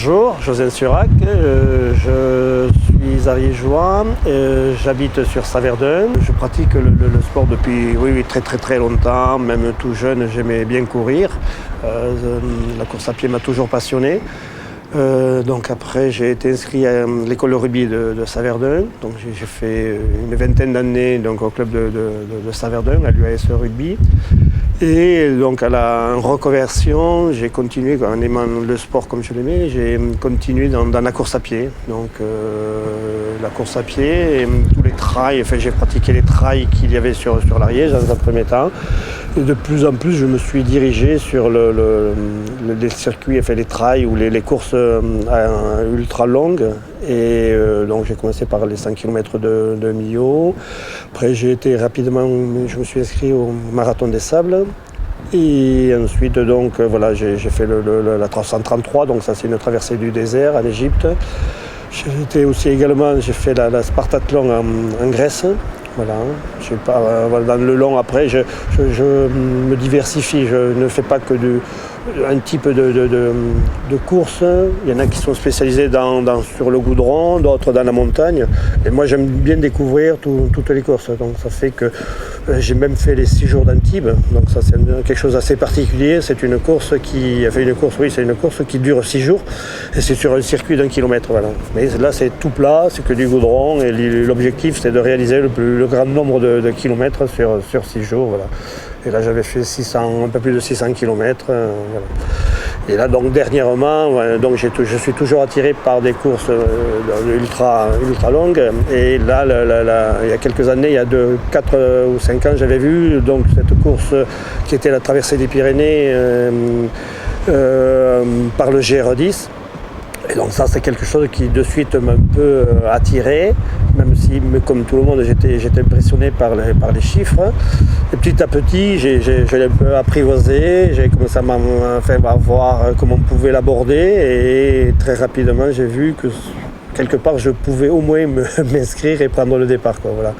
Bonjour, José Surac, je suis ariégeois, j'habite sur Saverdun. Je pratique le sport depuis très longtemps, même tout jeune j'aimais bien courir. La course à pied m'a toujours passionné. Donc après j'ai été inscrit à l'école de rugby de Saverdun. Donc j'ai fait une vingtaine d'années donc, au club de Saverdun, à l'UAS Rugby. Et donc à la reconversion, j'ai continué, en aimant le sport comme je l'aimais, j'ai continué dans la course à pied. Donc la course à pied, et tous les trails, enfin j'ai pratiqué les trails qu'il y avait sur l'Ariège dans un premier temps. Et de plus en plus, je me suis dirigé sur les circuits, enfin les trails ou les courses ultra longues. Et donc j'ai commencé par les 100 km de Millau. Après j'ai été rapidement, je me suis inscrit au Marathon des Sables. Et ensuite donc voilà, j'ai fait la 333, donc ça c'est une traversée du désert en Égypte. J'ai fait la Spartathlon en Grèce. Voilà, dans le long après, je me diversifie, je ne fais pas que un type de course. Il y en a qui sont spécialisés sur le goudron, d'autres dans la montagne. Et moi j'aime bien découvrir toutes les courses. Donc ça fait que j'ai même fait les 6 jours d'Antibes. Donc ça c'est quelque chose d'assez particulier. C'est une course qui dure 6 jours. Et c'est sur un circuit d'1 kilomètre. Voilà. Mais là c'est tout plat, c'est que du goudron. Et l'objectif c'est de réaliser le grand nombre de kilomètres sur 6 jours. Voilà. Et là j'avais fait un peu plus de 600 km. Voilà. Et là donc dernièrement, donc je suis toujours attiré par des courses ultra longues. Et là, il y a quelques années, il y a 4 ou 5 ans, j'avais vu donc cette course qui était la traversée des Pyrénées par le GR10. Et donc ça c'est quelque chose qui de suite m'a un peu attiré, même si comme tout le monde j'étais impressionné par les chiffres. Et petit à petit j'ai un peu apprivoisé, j'ai commencé à voir comment on pouvait l'aborder et très rapidement j'ai vu que quelque part je pouvais au moins m'inscrire et prendre le départ, quoi, voilà.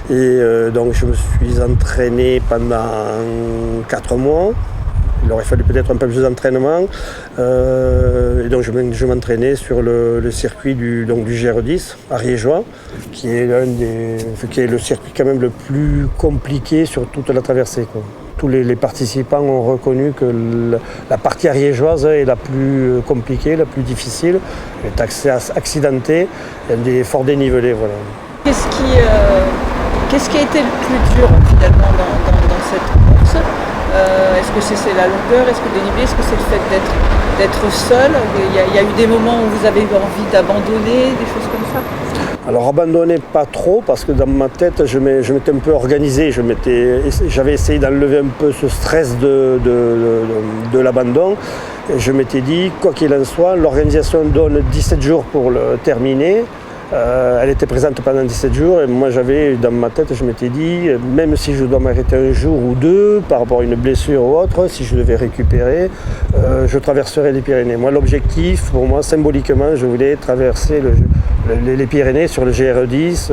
Et donc je me suis entraîné pendant 4 mois. Il aurait fallu peut-être un peu plus d'entraînement. Et donc je m'entraînais sur le circuit du GR10 ariégeois, qui est le circuit quand même le plus compliqué sur toute la traversée, quoi. Tous les participants ont reconnu que la partie ariégeoise est la plus compliquée, la plus difficile. Elle est assez accidentée, elle est fort dénivelée. Voilà. Qu'est-ce qui a été le plus dur finalement dans cette course? Est-ce que c'est la longueur, est-ce que le dénivelé, est-ce que c'est le fait d'être seul? Il y a eu des moments où vous avez eu envie d'abandonner, des choses comme ça? Alors abandonner pas trop, parce que dans ma tête je m'étais un peu organisé, j'avais essayé d'enlever un peu ce stress de l'abandon. Et je m'étais dit, quoi qu'il en soit, l'organisation donne 17 jours pour le terminer. Elle était présente pendant 17 jours et moi dans ma tête, je m'étais dit, même si je dois m'arrêter un jour ou deux par rapport à une blessure ou autre, si je devais récupérer, je traverserai les Pyrénées. Moi, l'objectif, pour moi, symboliquement, je voulais traverser les Pyrénées sur le GR10.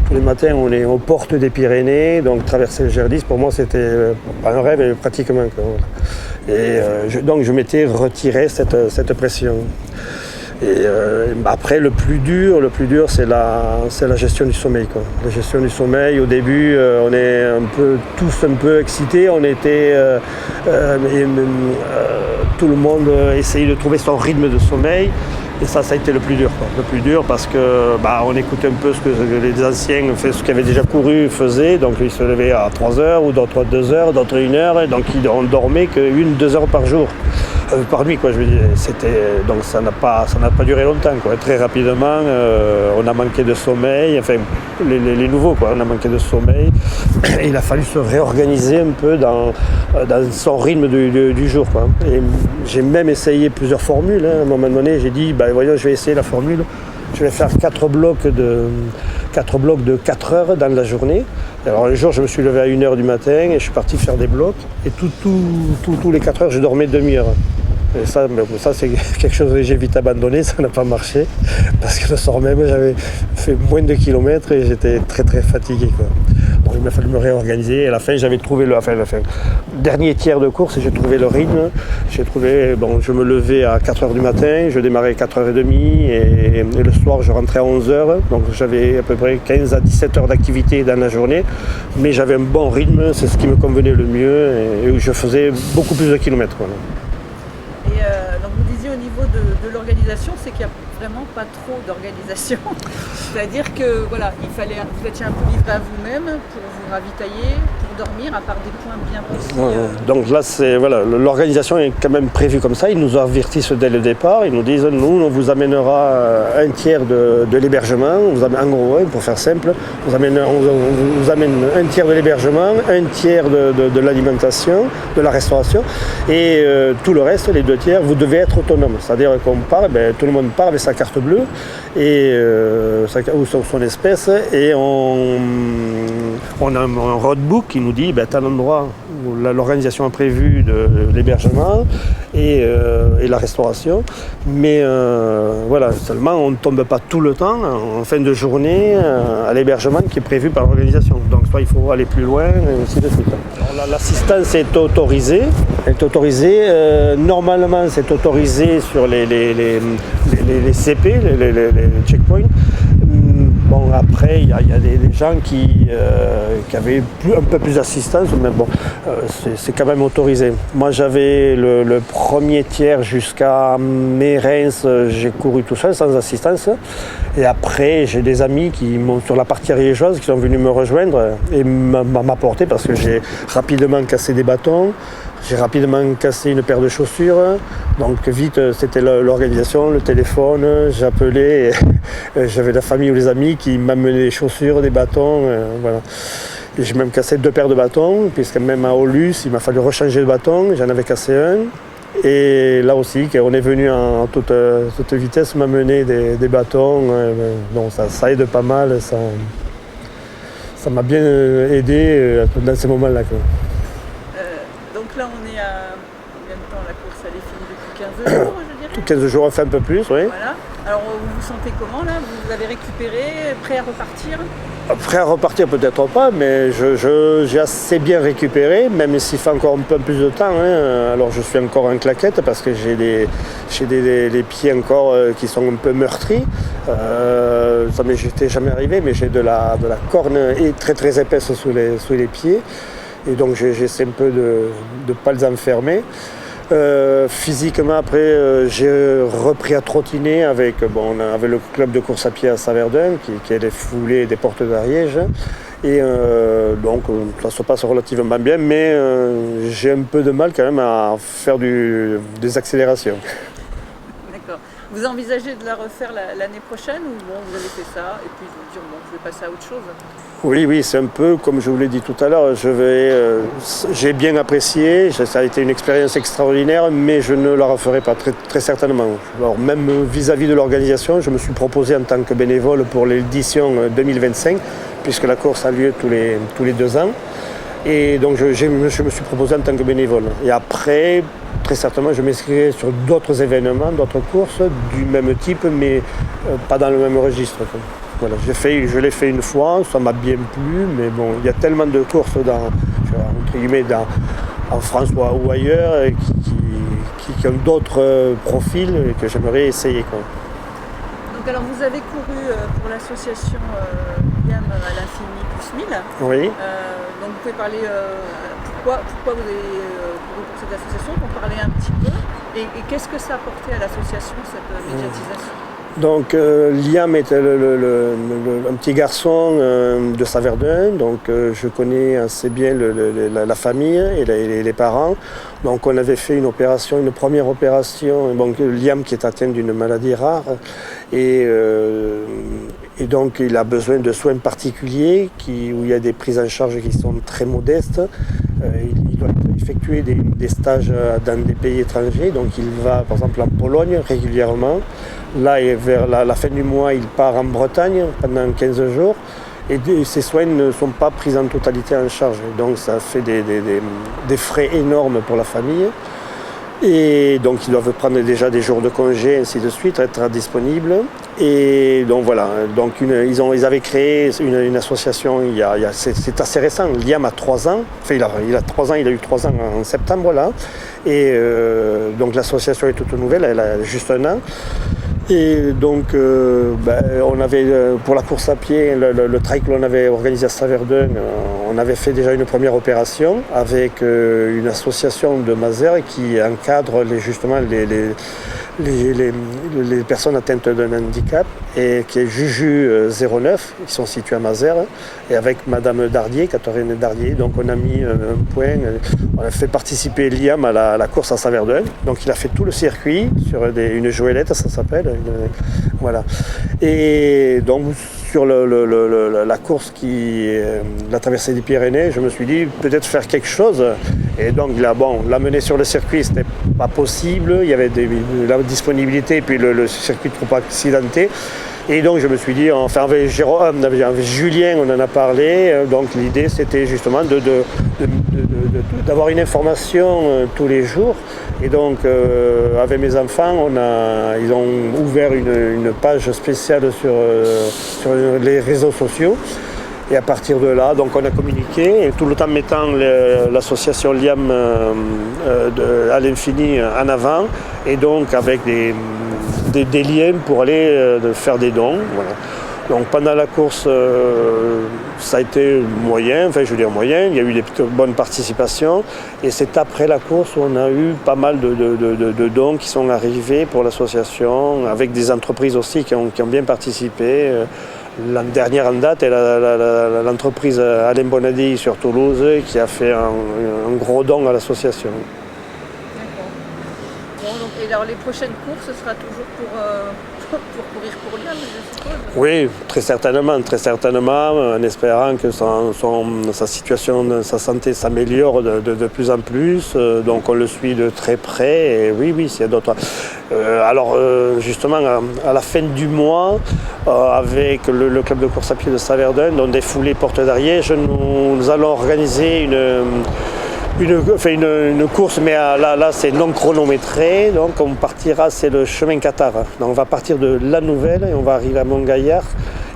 Tous les matins, on est aux portes des Pyrénées, donc traverser le GR10, pour moi, c'était un rêve pratiquement. Et donc, je m'étais retiré cette pression. Et après le plus dur c'est la gestion du sommeil, quoi. La gestion du sommeil, au début on est tous un peu excités, tout le monde essayait de trouver son rythme de sommeil. Et ça a été le plus dur, quoi. Le plus dur parce que on écoutait un peu ce que les anciens, ce qui avaient déjà couru, faisaient. Donc ils se levaient à 3 heures, ou d'autres à 2 heures, d'autres à 1 heure. Et donc on dormait que 1-2 heures par jour. Par nuit, quoi, je veux dire. Donc ça n'a pas duré longtemps, quoi. Très rapidement, on a manqué de sommeil. Enfin, les nouveaux, quoi. On a manqué de sommeil. Et il a fallu se réorganiser un peu dans son rythme du jour, quoi. Et j'ai même essayé plusieurs formules, hein. À un moment donné, j'ai dit, voyons, je vais essayer la formule. Je vais faire 4 blocs de 4 heures dans la journée. Alors un jour, je me suis levé à 1 heure du matin et je suis parti faire des blocs. Et tous les 4 heures, je dormais demi-heure. Et ça, c'est quelque chose que j'ai vite abandonné, ça n'a pas marché. Parce que le soir même, j'avais fait moins de kilomètres et j'étais très très fatigué, quoi. Donc il m'a fallu me réorganiser. Et à la fin, j'avais trouvé le dernier tiers de course et j'ai trouvé le rythme. Je me levais à 4h du matin, je démarrais à 4h30 et le soir, je rentrais à 11h. Donc j'avais à peu près 15 à 17 heures d'activité dans la journée. Mais j'avais un bon rythme, c'est ce qui me convenait le mieux et je faisais beaucoup plus de kilomètres. Voilà. Donc vous disiez au niveau de l'organisation, c'est qu'il n'y a vraiment pas trop d'organisation. C'est-à-dire que voilà, vous étiez un peu livré à vous-même pour vous ravitailler, pour dormir, à part des points bien précis. Donc là, l'organisation est quand même prévue comme ça. Ils nous avertissent dès le départ. Ils nous disent, nous, on vous amènera un tiers de l'hébergement. En gros, pour faire simple, on vous amène un tiers de l'hébergement, un tiers de l'alimentation, de la restauration, et tout le reste, les 2 tiers, vous devez être autonome. C'est-à-dire qu'on part, tout le monde part avec sa carte bleue ou son espèce, et on a un roadbook qui nous dit tel endroit où l'organisation a prévu de l'hébergement et la restauration. Mais seulement on ne tombe pas tout le temps en fin de journée à l'hébergement qui est prévu par l'organisation. Donc soit il faut aller plus loin et ainsi de suite. Alors, l'assistance est autorisée. Normalement c'est autorisé sur les CP, les checkpoints. Bon, après, il y a des gens qui avaient un peu plus d'assistance, mais bon, c'est quand même autorisé. Moi, j'avais le premier tiers jusqu'à Mérens, j'ai couru tout seul, sans assistance. Et après, j'ai des amis sur la partie ariégeoise qui sont venus me rejoindre et m'apporter parce que j'ai rapidement cassé des bâtons. J'ai rapidement cassé une paire de chaussures, donc vite c'était l'organisation, le téléphone, j'appelais, j'avais la famille ou les amis qui m'amenaient des chaussures, des bâtons, voilà. Et j'ai même cassé 2 paires de bâtons, puisque même à Aulus, il m'a fallu rechanger de bâton, j'en avais cassé un. Et là aussi, on est venu en toute vitesse m'amener des bâtons, donc ça aide pas mal, ça m'a bien aidé dans ces moments-là, quoi. Donc là, on est à combien de temps la course? Elle est finie depuis 15 jours, je dirais? 15 jours, enfin un peu plus, oui. Voilà. Alors, vous vous sentez comment là? Vous avez récupéré, prêt à repartir? Prêt à repartir, peut-être pas, mais j'ai assez bien récupéré, même s'il fait encore un peu plus de temps. Alors, je suis encore en claquette parce que j'ai les pieds encore qui sont un peu meurtris. Ça m'est jamais arrivé, mais j'ai de la corne très très épaisse sous les pieds. Et donc j'essaie un peu de ne pas les enfermer. Physiquement, après, j'ai repris à trottiner avec le club de course à pied à Saverdun qui est les foulées des portes d'Ariège. Et donc ça se passe relativement bien, mais j'ai un peu de mal quand même à faire des accélérations. D'accord. Vous envisagez de la refaire l'année prochaine ou vous avez fait ça et puis vous dire je vais passer à autre chose? Oui, c'est un peu comme je vous l'ai dit tout à l'heure. J'ai bien apprécié, ça a été une expérience extraordinaire, mais je ne la referai pas très, très certainement. Alors même vis-à-vis de l'organisation, je me suis proposé en tant que bénévole pour l'édition 2025, puisque la course a lieu tous les 2 ans. Et donc je me suis proposé en tant que bénévole. Et après, très certainement, je m'inscrirai sur d'autres événements, d'autres courses du même type, mais pas dans le même registre. Voilà, je l'ai fait une fois, ça m'a bien plu, mais bon, il y a tellement de courses en France ou ailleurs qui ont d'autres profils que j'aimerais essayer, quoi. Donc alors vous avez couru pour l'association Liam à l'infini plus 1000. Oui. Donc vous pouvez parler pourquoi vous avez couru pour cette association, pour parler un petit peu, et qu'est-ce que ça a apporté à l'association, cette médiatisation? Donc Liam était un petit garçon de Saverdun, donc je connais assez bien la famille et les parents. Donc on avait fait une première opération, donc Liam qui est atteint d'une maladie rare et donc il a besoin de soins particuliers où il y a des prises en charge qui sont très modestes. Il doit effectuer des stages dans des pays étrangers, donc il va par exemple en Pologne régulièrement. Là, vers la fin du mois, il part en Bretagne pendant 15 jours et ses soins ne sont pas pris en totalité en charge. Donc ça fait des frais énormes pour la famille. Et donc ils doivent prendre déjà des jours de congé, ainsi de suite, être disponibles. Et donc voilà, donc ils avaient créé une association, c'est assez récent, Liam a 3 ans, enfin il a eu 3 ans en septembre là. Et donc l'association est toute nouvelle, elle a juste 1 an. Et donc, on avait, pour la course à pied, le trail que l'on avait organisé à Saverdun, on avait fait déjà une première opération avec une association de Mazères qui encadre justement les personnes atteintes d'un handicap, et qui est Juju 09, ils sont situés à Mazères, et avec Madame Dardier, Catherine Dardier. Donc on a mis un point, on a fait participer Liam à la course à Saverdun. Donc il a fait tout le circuit sur une joëlette, ça s'appelle. Voilà. Et donc sur la course la traversée des Pyrénées, je me suis dit peut-être faire quelque chose. Et donc là, l'amener sur le circuit, c'était pas possible. Il y avait la disponibilité et puis le circuit trop accidenté. Et donc je me suis dit, enfin avec Julien, on en a parlé. Donc l'idée c'était justement d'avoir une information tous les jours. Et donc avec mes enfants, ils ont ouvert une page spéciale sur les réseaux sociaux. Et à partir de là, donc on a communiqué, et tout le temps mettant l'association Liam à l'infini en avant, et donc avec des liens pour aller faire des dons. Voilà. Donc pendant la course, ça a été moyen, il y a eu des bonnes participations, et c'est après la course où on a eu pas mal de dons qui sont arrivés pour l'association, avec des entreprises aussi qui ont bien participé. La dernière en date est l'entreprise Alain Bonadi sur Toulouse qui a fait un gros don à l'association. D'accord. Bon, et alors les prochaines courses, ce sera toujours pour courir pour Liam, je suppose? Oui, très certainement, en espérant que sa situation, sa santé s'améliore de plus en plus. Donc on le suit de très près, et oui, s'il y a d'autres. Justement, à la fin du mois, avec le club de course à pied de Saverdun, dans des foulées porte d'Ariège, nous allons organiser une course, mais là c'est non chronométré, donc on partira, c'est le chemin Qatar. Donc on va partir de La Nouvelle et on va arriver à Montgaillard,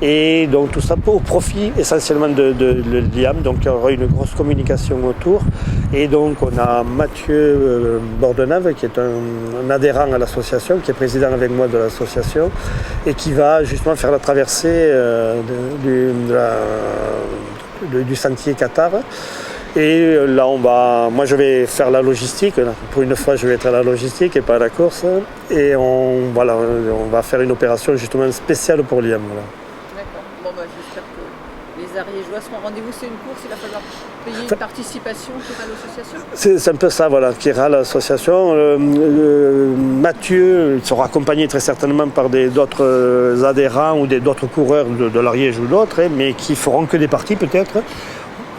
et donc tout ça au profit essentiellement de Liam. Donc il y aura une grosse communication autour, et donc on a Mathieu Bordenave qui est un adhérent à l'association, qui est président avec moi de l'association, et qui va justement faire la traversée du sentier Qatar. Et là, moi je vais faire la logistique. Pour une fois, je vais être à la logistique et pas à la course. Et on va faire une opération justement spéciale pour Liam. Voilà. D'accord. Bon, j'espère que les Ariégeois seront au rendez-vous. C'est une course, il va falloir payer une participation qui ira à l'association. C'est un peu ça, voilà, qui ira à l'association. Mathieu sera accompagné très certainement par d'autres adhérents ou d'autres coureurs de l'Ariège ou d'autres, mais qui feront que des parties peut-être.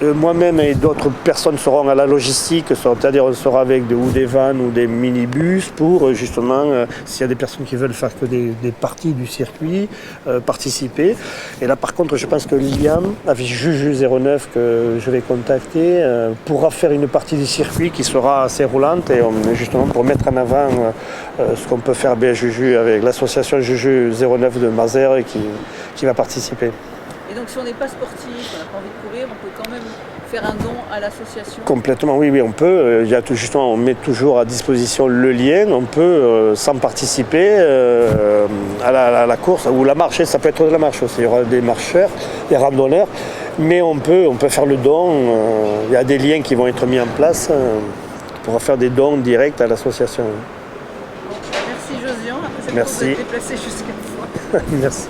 Moi-même et d'autres personnes seront à la logistique, c'est-à-dire on sera avec des vannes ou des minibus pour justement, s'il y a des personnes qui veulent faire que des parties du circuit, participer. Et là par contre, je pense que Liam, avec Juju 09 que je vais contacter, pourra faire une partie du circuit qui sera assez roulante, et justement pour mettre en avant ce qu'on peut faire bien Juju avec l'association Juju 09 de Mazères qui va participer. Et donc si on n'est pas sportif, on n'a pas envie de courir, on peut quand même faire un don à l'association? Complètement, oui, on peut. Justement, on met toujours à disposition le lien. On peut, sans participer, à la course ou la marche. Ça peut être de la marche aussi. Il y aura des marcheurs, des randonneurs. Mais on peut faire le don. Il y a des liens qui vont être mis en place pour faire des dons directs à l'association. Merci Josian. Après, Merci. Vous êtes déplacé jusqu'à une fois. Merci.